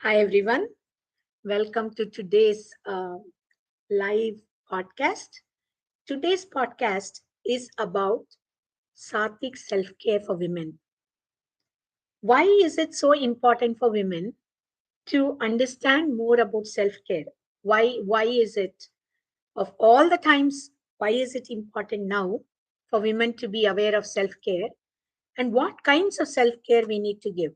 Hi, everyone. Welcome to today's live podcast. Today's podcast is about Sattvic self care for women. Why is it so important for women to understand more about self care? Why is it, of all the times, why is it important now for women to be aware of self care and what kinds of self care we need to give?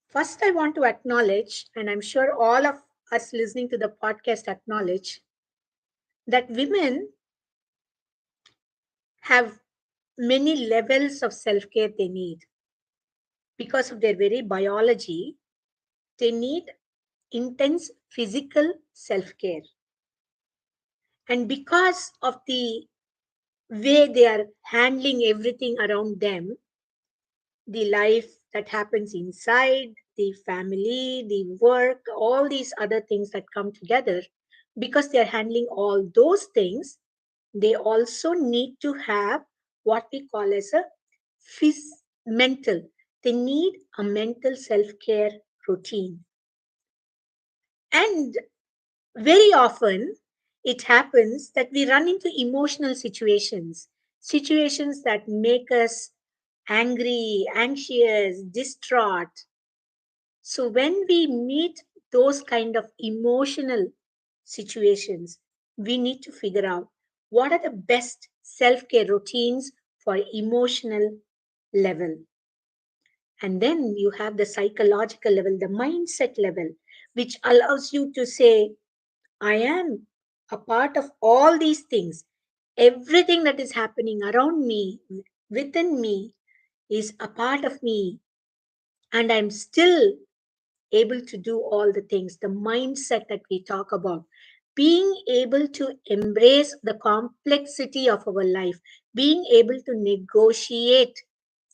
First, I want to acknowledge, and I'm sure all of us listening to the podcast acknowledge, that women have many levels of self care they need. Because of their very biology, they need intense physical self care. And because of the way they are handling everything around them, the life that happens inside, the family, the work, all these other things that come together, because they are handling all those things, they also need to have what we call as a mental. They need a mental self-care routine. And very often it happens that we run into emotional situations that make us angry, anxious, distraught. So when we meet those kind of emotional situations, we need to figure out what are the best self-care routines for emotional level. And then you have the psychological level, the mindset level, which allows you to say, I am a part of all these things. Everything that is happening around me, within me, is a part of me. And I'm still able to do all the things, the mindset that we talk about, being able to embrace the complexity of our life, being able to negotiate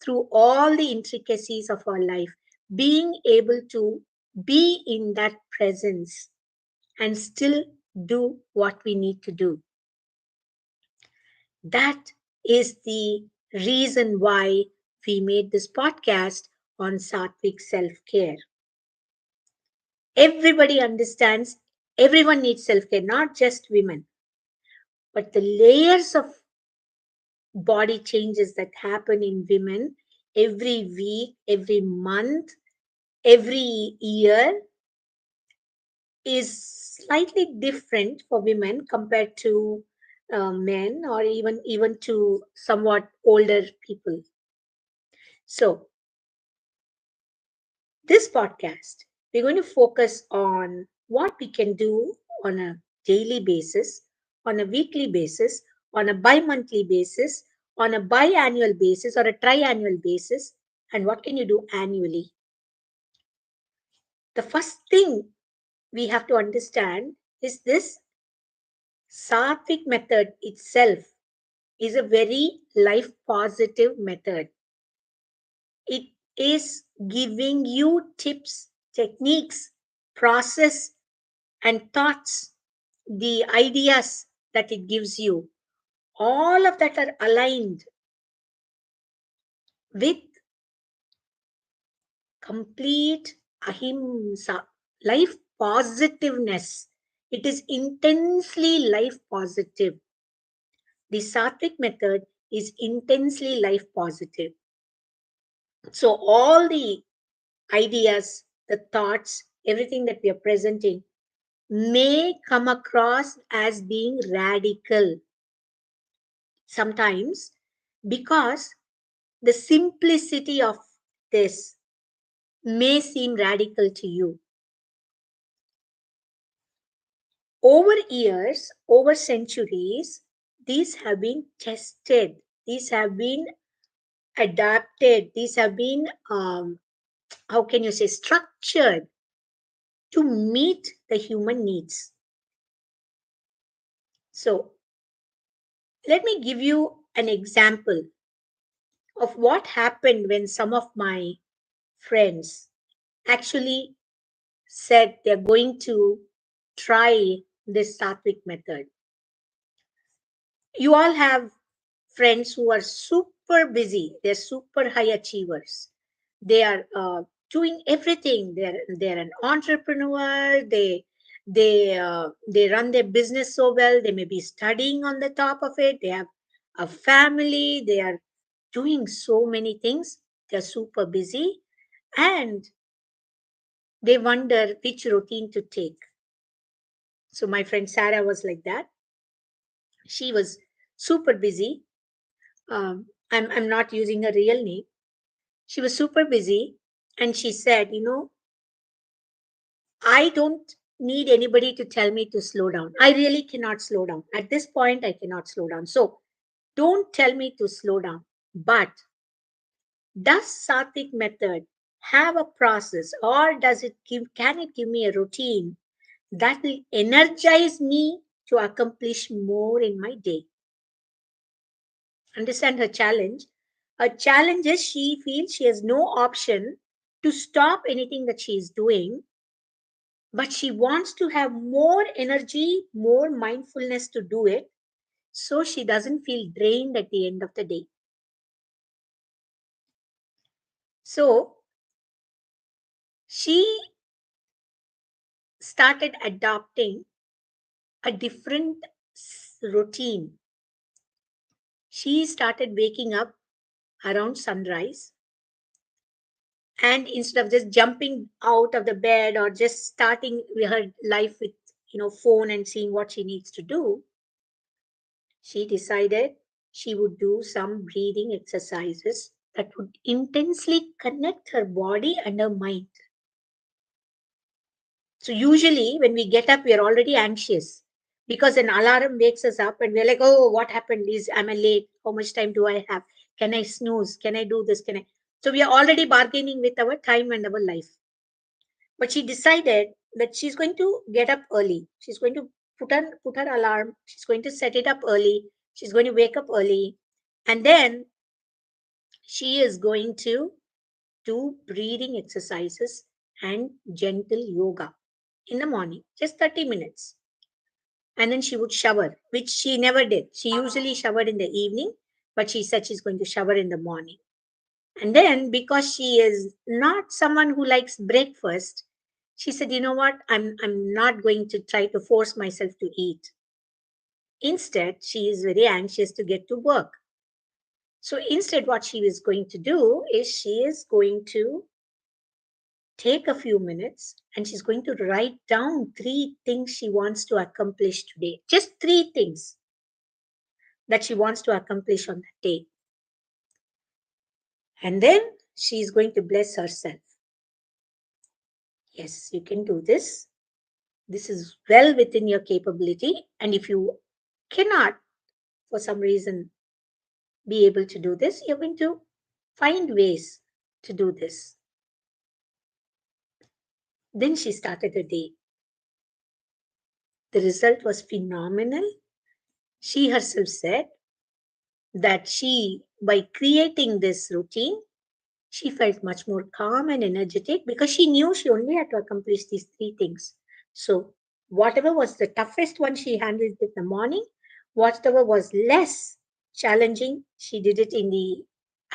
through all the intricacies of our life, being able to be in that presence and still do what we need to do. That is the reason why we made this podcast on Sattvic self care. Everybody understands everyone needs self care, not just women, but the layers of body changes that happen in women every week, every month, every year is slightly different for women compared to men, or even to somewhat older people. So this podcast, we're going to focus on what we can do on a daily basis, on a weekly basis, on a bi-monthly basis, on a biannual basis, or a triannual basis, and what can you do annually. The first thing we have to understand is this Sattvic method itself is a very life positive method. It is giving you tips, techniques, process, and thoughts, the ideas that it gives you. All of that are aligned with complete ahimsa, life positiveness. It is intensely life positive. The Sattvic method is intensely life positive. So, all the ideas, the thoughts, everything that we are presenting may come across as being radical sometimes, because the simplicity of this may seem radical to you. Over years, over centuries, these have been tested, these have been adapted, these have been, how can you say, structured to meet the human needs. So, let me give you an example of what happened when some of my friends actually said they're going to try this Sattvic method. You all have friends who are super busy, they're super high achievers. They are doing everything. They're an entrepreneur. They run their business so well. They may be studying on the top of it. They have a family. They are doing so many things. They're super busy, and they wonder which routine to take. So my friend Sarah was like that. She was super busy. I'm not using a real name. She was super busy, and she said, I don't need anybody to tell me to slow down. I really cannot slow down. At this point, I cannot slow down. So don't tell me to slow down. But does Sattvic method have a process, or can it give me a routine that will energize me to accomplish more in my day? Understand her challenge. Her challenge is she feels she has no option to stop anything that she is doing, but she wants to have more energy, more mindfulness to do it, so she doesn't feel drained at the end of the day. So she started adopting a different routine. She started waking up around sunrise, and instead of just jumping out of the bed or just starting her life with phone and seeing what she needs to do, she decided she would do some breathing exercises that would intensely connect her body and her mind. So usually when we get up, we are already anxious because an alarm wakes us up and we're like, oh, what happened? Am I late? How much time do I have? Can I snooze? Can I do this? Can I? So we are already bargaining with our time and our life. But she decided that she's going to get up early. She's going to put her alarm. She's going to set it up early. She's going to wake up early. And then she is going to do breathing exercises and gentle yoga in the morning, just 30 minutes. And then she would shower, which she never did. She usually showered in the evening, but she said she's going to shower in the morning. And then, because she is not someone who likes breakfast, she said, you know what? I'm not going to try to force myself to eat. Instead, she is very anxious to get to work. So instead, what she is going to do is she is going to take a few minutes and she's going to write down 3 things she wants to accomplish today. Just 3 things that she wants to accomplish on that day. And then she's going to bless herself. Yes, you can do this. This is well within your capability. And if you cannot, for some reason, be able to do this, you're going to find ways to do this. Then she started her day. The result was phenomenal. She herself said that by creating this routine, she felt much more calm and energetic because she knew she only had to accomplish these 3 things. So, whatever was the toughest one, she handled it in the morning. Whatever was less challenging, she did it in the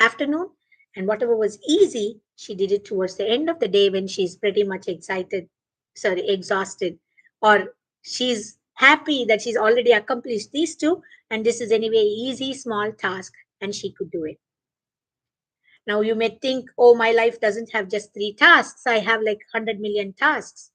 afternoon. And whatever was easy, she did it towards the end of the day when she's pretty much exhausted, or she's happy that she's already accomplished these two. And this is anyway easy, small task, and she could do it. Now you may think, oh, my life doesn't have just 3 tasks. I have like 100 million tasks.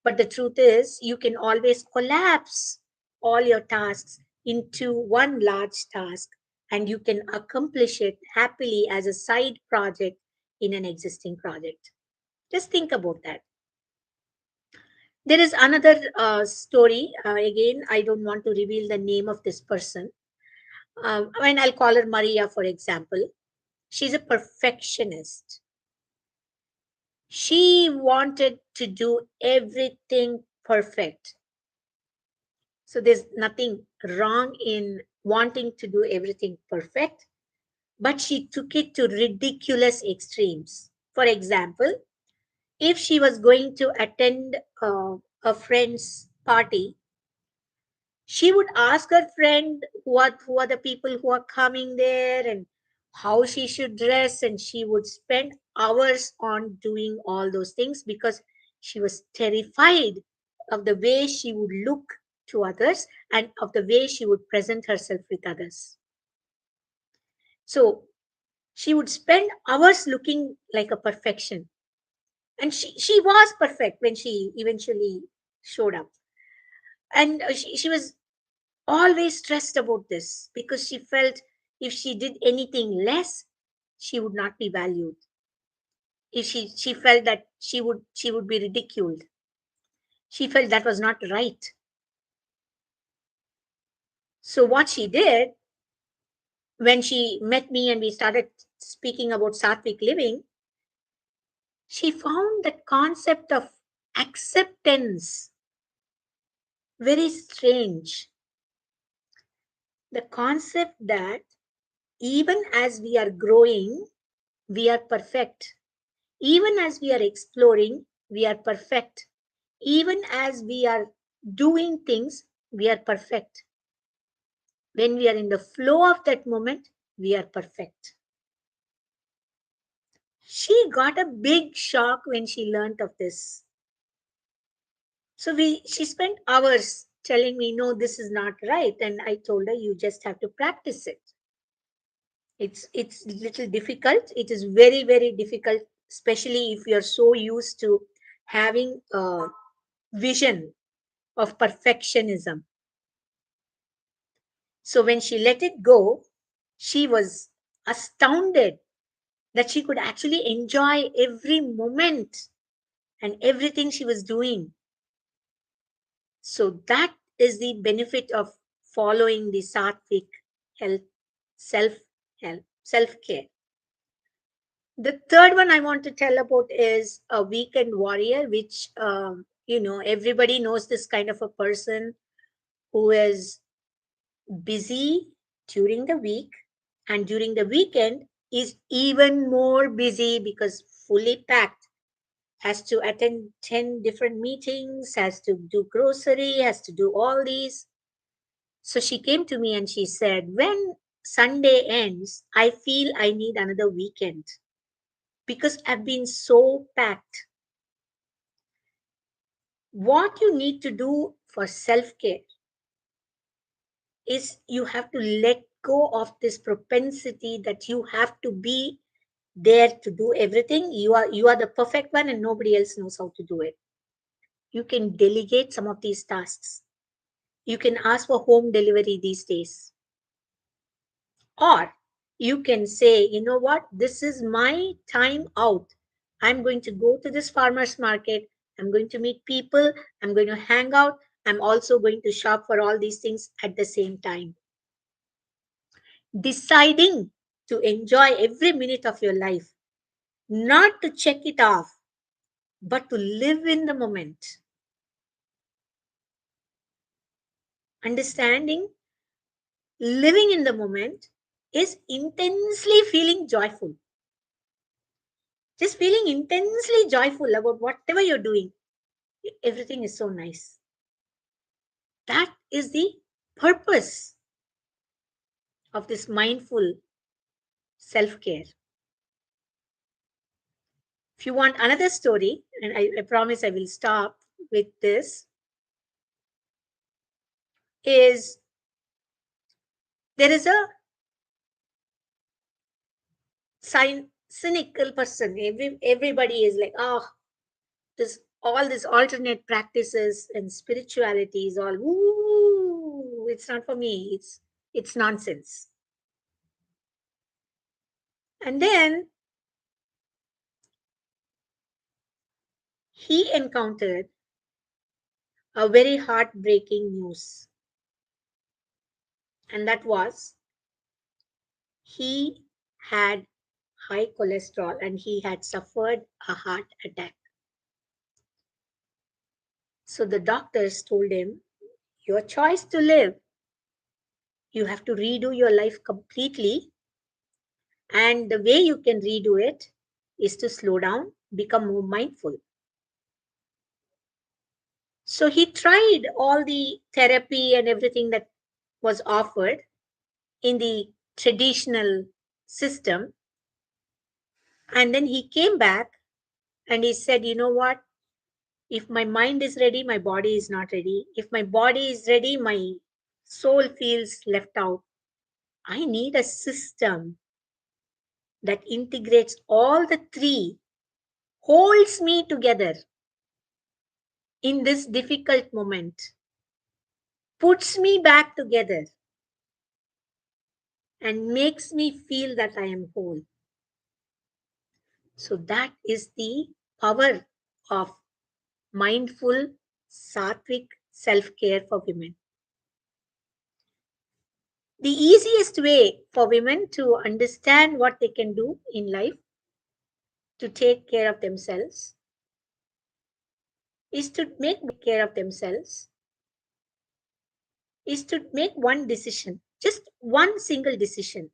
But the truth is, you can always collapse all your tasks into one large task and you can accomplish it happily as a side project in an existing project. Just think about that. There is another story. Again, I don't want to reveal the name of this person. I'll call her Maria, for example. She's a perfectionist. She wanted to do everything perfect. So there's nothing wrong in wanting to do everything perfect, but she took it to ridiculous extremes. For example, if she was going to attend a friend's party, she would ask her friend who are the people who are coming there and how she should dress, and she would spend hours on doing all those things because she was terrified of the way she would look to others and of the way she would present herself with others. So she would spend hours looking like a perfection. And she was perfect when she eventually showed up. And she was always stressed about this because she felt if she did anything less, she would not be valued. If she felt that she would be ridiculed. She felt that was not right. So what she did when she met me and we started speaking about Sattvic living, she found that concept of acceptance very strange. The concept that even as we are growing, we are perfect. Even as we are exploring, we are perfect. Even as we are doing things, we are perfect. When we are in the flow of that moment, we are perfect. She got a big shock when she learnt of this. So she spent hours telling me, no, this is not right. And I told her, you just have to practice it. It's little difficult. It is very, very difficult, especially if you're so used to having a vision of perfectionism. So when she let it go, she was astounded that she could actually enjoy every moment and everything she was doing. So that is the benefit of following the Sattvic health, self help, self care. The third one I want to tell about is a weekend warrior, which everybody knows this kind of a person who is busy during the week and during the weekend is even more busy because fully packed, has to attend 10 different meetings, has to do grocery, has to do all these. So she came to me and she said, when Sunday ends, I feel I need another weekend because I've been so packed. What you need to do for self care is you have to let go of this propensity that you have to be there to do everything. You are the perfect one and nobody else knows how to do it. You can delegate some of these tasks. You can ask for home delivery these days. Or you can say, you know what, this is my time out. I'm going to go to this farmer's market. I'm going to meet people. I'm going to hang out. I'm also going to shop for all these things at the same time. Deciding to enjoy every minute of your life, not to check it off, but to live in the moment. Understanding living in the moment is intensely feeling joyful. Just feeling intensely joyful about whatever you're doing. Everything is so nice. That is the purpose of this mindful self care. If you want another story, and I promise I will stop with this, is there is a cynical person. Everybody is like, oh, this all this alternate practices and spirituality is all, ooh, it's not for me. It's nonsense. And then he encountered a very heartbreaking news, and that was he had high cholesterol and he had suffered a heart attack. So the doctors told him, your choice to live, you have to redo your life completely. And the way you can redo it is to slow down, become more mindful. So he tried all the therapy and everything that was offered in the traditional system. And then he came back and he said, you know what? If my mind is ready, my body is not ready. If my body is ready, my soul feels left out. I need a system that integrates all the three, holds me together in this difficult moment, puts me back together, and makes me feel that I am whole. So that is the power of mindful, sattvic self care for women. The easiest way for women to understand what they can do in life to take care of themselves is to make care of themselves is to make one decision, just one single decision.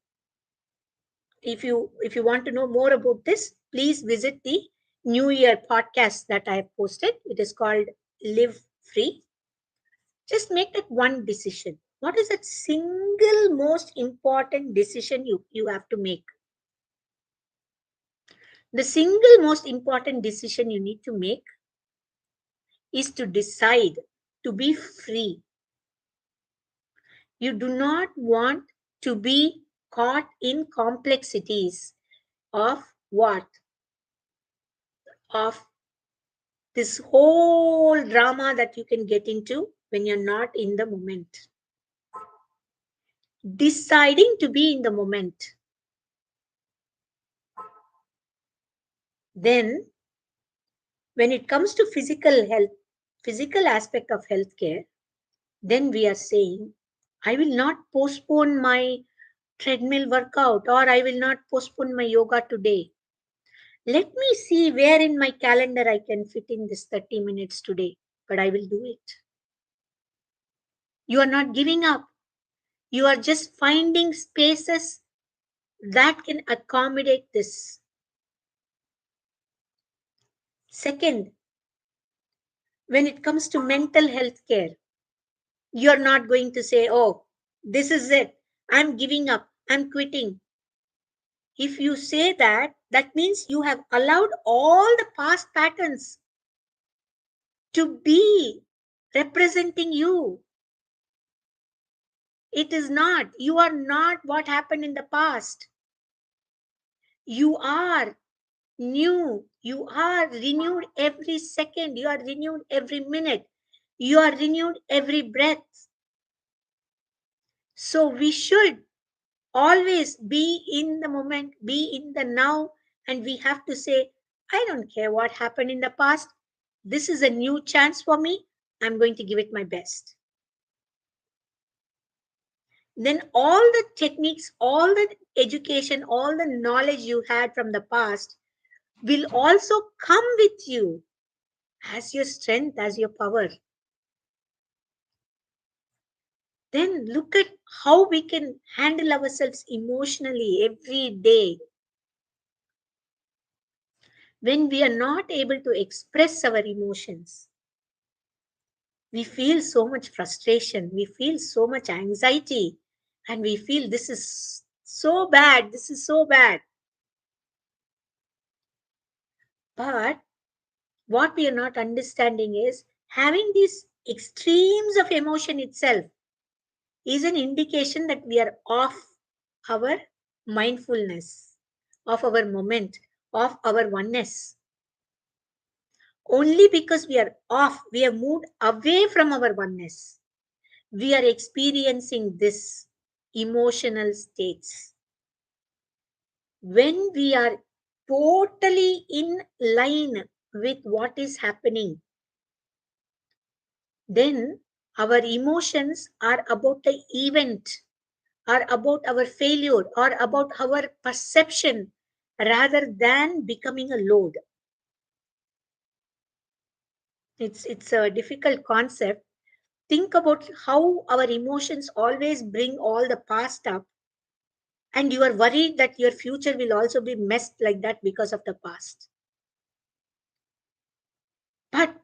If you want to know more about this, please visit the New Year podcast that I have posted. It is called Live Free. Just make that one decision. What is that single most important decision you have to make? The single most important decision you need to make is to decide to be free. You do not want to be caught in complexities of what? Of this whole drama that you can get into when you're not in the moment. Deciding to be in the moment. Then, when it comes to physical health, physical aspect of healthcare, then we are saying, I will not postpone my treadmill workout or I will not postpone my yoga today. Let me see where in my calendar I can fit in this 30 minutes today, but I will do it. You are not giving up. You are just finding spaces that can accommodate this. Second, when it comes to mental health care, you're not going to say, oh, this is it. I'm giving up. I'm quitting. If you say that, that means you have allowed all the past patterns to be representing you. It is not. You are not what happened in the past. You are new. You are renewed every second. You are renewed every minute. You are renewed every breath. So we should always be in the moment, be in the now, and we have to say, I don't care what happened in the past. This is a new chance for me. I'm going to give it my best. Then all the techniques, all the education, all the knowledge you had from the past will also come with you as your strength, as your power. Then look at how we can handle ourselves emotionally every day. When we are not able to express our emotions, we feel so much frustration, we feel so much anxiety, and we feel this is so bad, this is so bad. But what we are not understanding is having these extremes of emotion itself is an indication that we are off our mindfulness, of our moment, of our oneness. Only because we are off, we have moved away from our oneness. We are experiencing this emotional states. When we are totally in line with what is happening, then our emotions are about the event, are about our failure, or about our perception rather than becoming a load. It's a difficult concept. Think about how our emotions always bring all the past up, and you are worried that your future will also be messed like that because of the past. But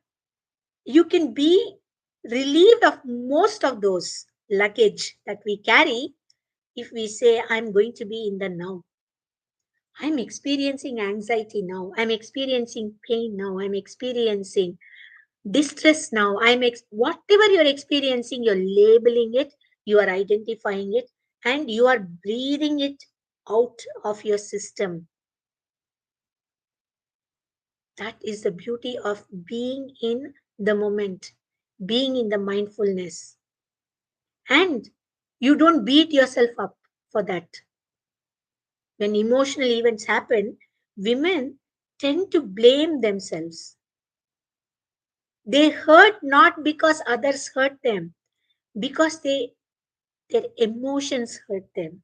you can be relieved of most of those luggage that we carry if we say, I'm going to be in the now. I'm experiencing anxiety now. I'm experiencing pain now. I'm experiencing distress now. Whatever you're experiencing, you're labeling it, you are identifying it, and you are breathing it out of your system. That is the beauty of being in the moment, being in the mindfulness. And you don't beat yourself up for that. When emotional events happen, women tend to blame themselves. They hurt not because others hurt them, because their emotions hurt them.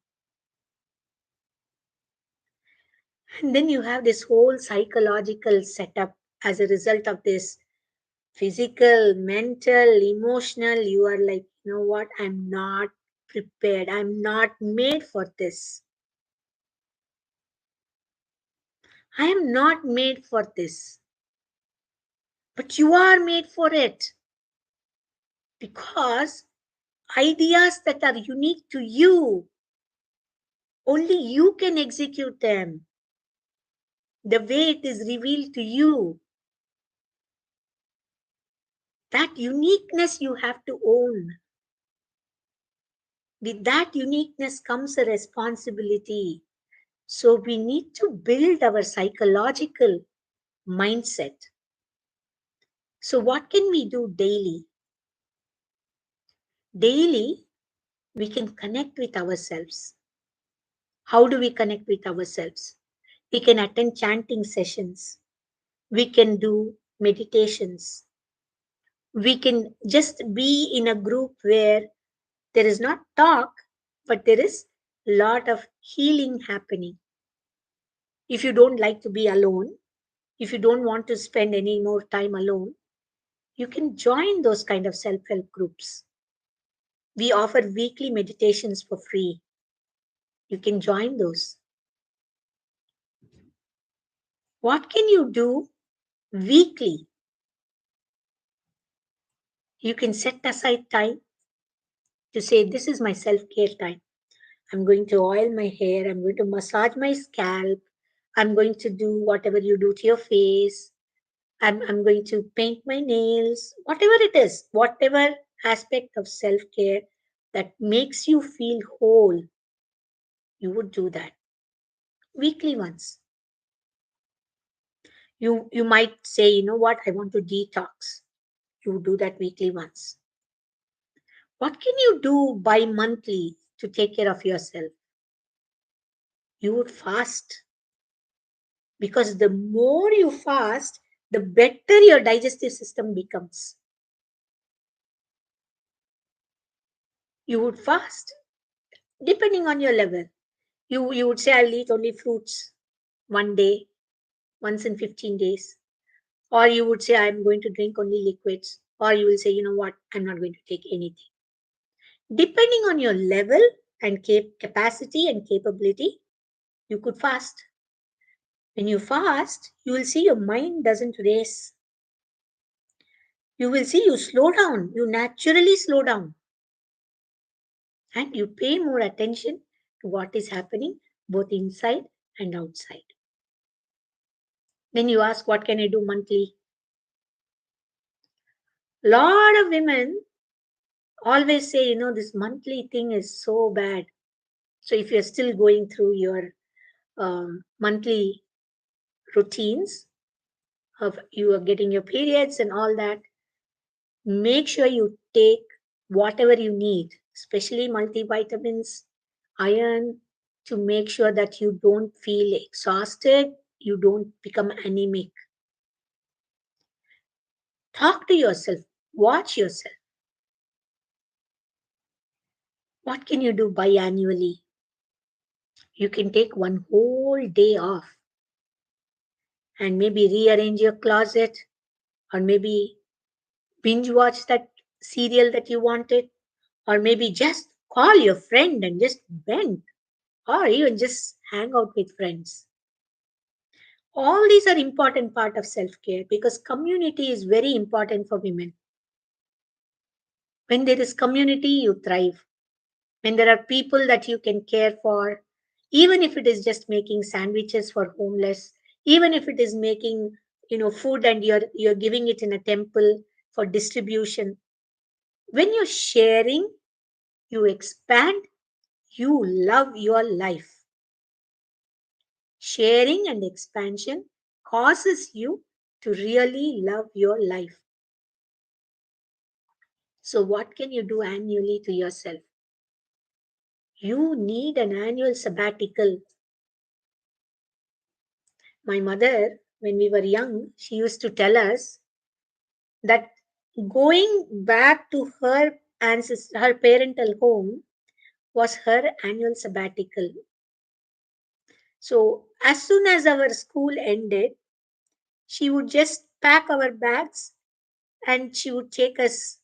And then you have this whole psychological setup as a result of this physical, mental, emotional. You are like, you know what? I'm not prepared. I'm not made for this. I am not made for this. But you are made for it because ideas that are unique to you, only you can execute them the way it is revealed to you. That uniqueness you have to own. With that uniqueness comes a responsibility. So we need to build our psychological mindset. So, what can we do daily? Daily, we can connect with ourselves. How do we connect with ourselves? We can attend chanting sessions. We can do meditations. We can just be in a group where there is not talk, but there is a lot of healing happening. If you don't like to be alone, if you don't want to spend any more time alone, you can join those kind of self-help groups. We offer weekly meditations for free. You can join those. What can you do weekly? You can set aside time to say, this is my self-care time. I'm going to oil my hair. I'm going to massage my scalp. I'm going to do whatever you do to your face. I'm going to paint my nails. Whatever it is, whatever aspect of self-care that makes you feel whole, you would do that weekly once. You might say, you know what, I want to detox. You do that weekly once. What can you do bi-monthly to take care of yourself? You would fast, because the more you fast, the better your digestive system becomes. You would fast depending on your level. You would say, I'll eat only fruits one day, once in 15 days. Or you would say, I'm going to drink only liquids. Or you will say, you know what, I'm not going to take anything. Depending on your level and capacity and capability, you could fast. When you fast, you will see your mind doesn't race. You will see you slow down. You naturally slow down. And you pay more attention to what is happening both inside and outside. Then you ask, what can I do monthly? Lot of women always say, this monthly thing is so bad. So if you're still going through your monthly routines of you are getting your periods and all that, make sure you take whatever you need, especially multivitamins, iron, to make sure that you don't feel exhausted, you don't become anemic. Talk to yourself, watch yourself. What can you do biannually? You can take one whole day off and maybe rearrange your closet, or maybe binge watch that serial that you wanted, or maybe just call your friend and just vent, or even just hang out with friends. All these are important part of self-care because community is very important for women. When there is community, you thrive. When there are people that you can care for, even if it is just making sandwiches for homeless, even if it is making, food, and you're giving it in a temple for distribution. When you're sharing, you expand, you love your life. Sharing and expansion causes you to really love your life. So, what can you do annually to yourself? You need an annual sabbatical. My mother, when we were young, she used to tell us that going back to her parental home was her annual sabbatical. So, as soon as our school ended, she would just pack our bags and she would take us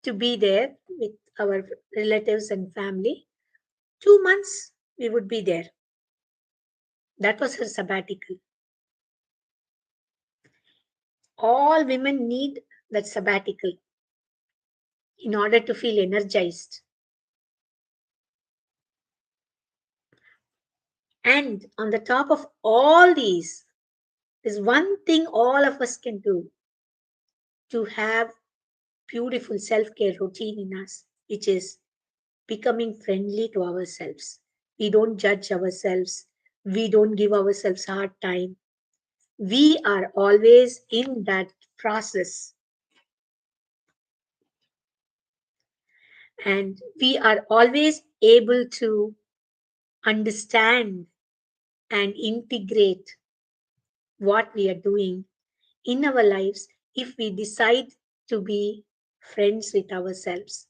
to be there with our relatives and family. 2 months we would be there. That was her sabbatical. All women need that sabbatical in order to feel energized. And on the top of all these, there's one thing all of us can do to have beautiful self-care routine in us, which is becoming friendly to ourselves. We don't judge ourselves. We don't give ourselves a hard time. We are always in that process, and we are always able to understand and integrate what we are doing in our lives if we decide to be friends with ourselves.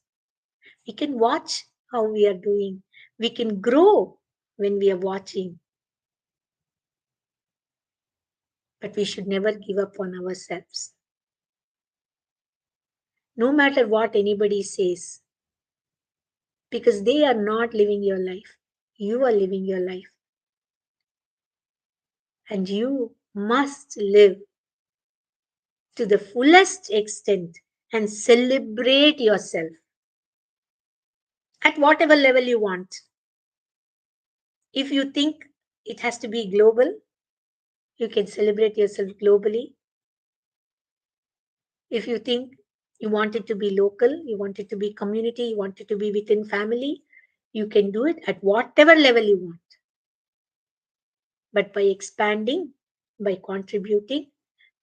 We can watch how we are doing. We can grow when we are watching, but we should never give up on ourselves. No matter what anybody says, because they are not living your life. You are living your life, and you must live to the fullest extent and celebrate yourself at whatever level you want. If you think it has to be global, you can celebrate yourself globally. If you think you want it to be local, you want it to be community, you want it to be within family, you can do it at whatever level you want. But by expanding, by contributing,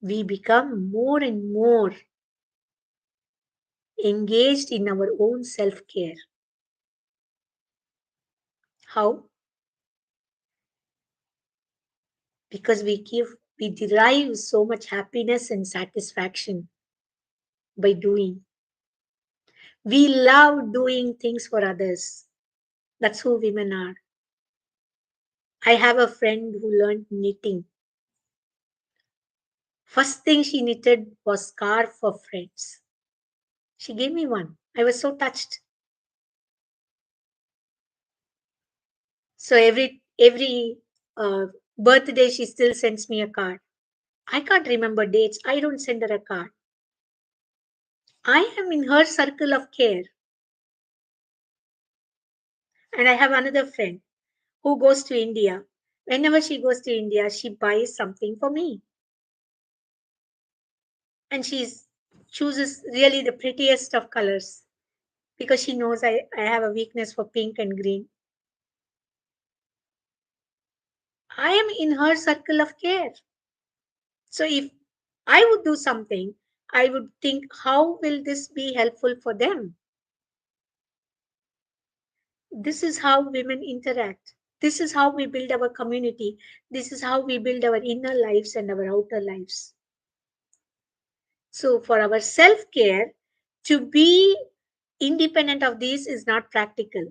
we become more and more engaged in our own self care. How? Because we derive so much happiness and satisfaction by doing. We love doing things for others. That's who women are. I have a friend who learned knitting. First thing she knitted was scarf for friends. She gave me one. I was so touched. So every birthday she still sends me a card. I can't remember dates. I don't send her a card. I am in her circle of care. And I have another friend who goes to India. Whenever she goes to India, she buys something for me. And she chooses really the prettiest of colors because she knows I have a weakness for pink and green. I am in her circle of care. So if I would do something, I would think, how will this be helpful for them? This is how women interact. This is how we build our community. This is how we build our inner lives and our outer lives. So, for our self care, to be independent of these is not practical.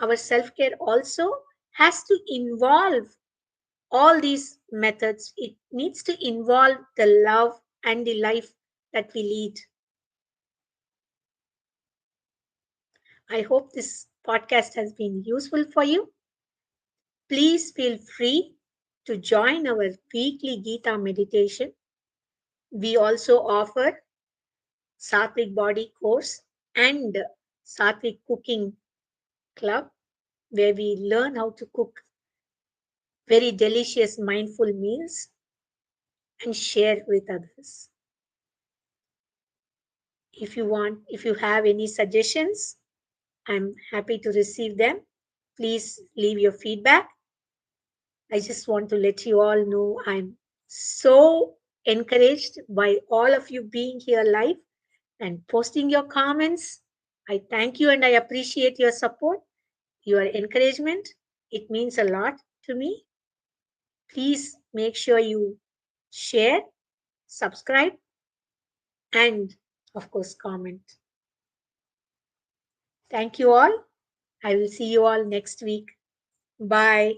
Our self care also has to involve all these methods. It needs to involve the love and the life that we lead. I hope this podcast has been useful for you. Please feel free to join our weekly Gita meditation. We also offer Sattvic body course and Sattvic cooking club. where we learn how to cook very delicious, mindful meals and share with others. If you have any suggestions, I'm happy to receive them. Please leave your feedback. I just want to let you all know I'm so encouraged by all of you being here live and posting your comments. I thank you and I appreciate your support, your encouragement. It means a lot to me. Please make sure you share, subscribe, and of course, comment. Thank you all. I will see you all next week. Bye.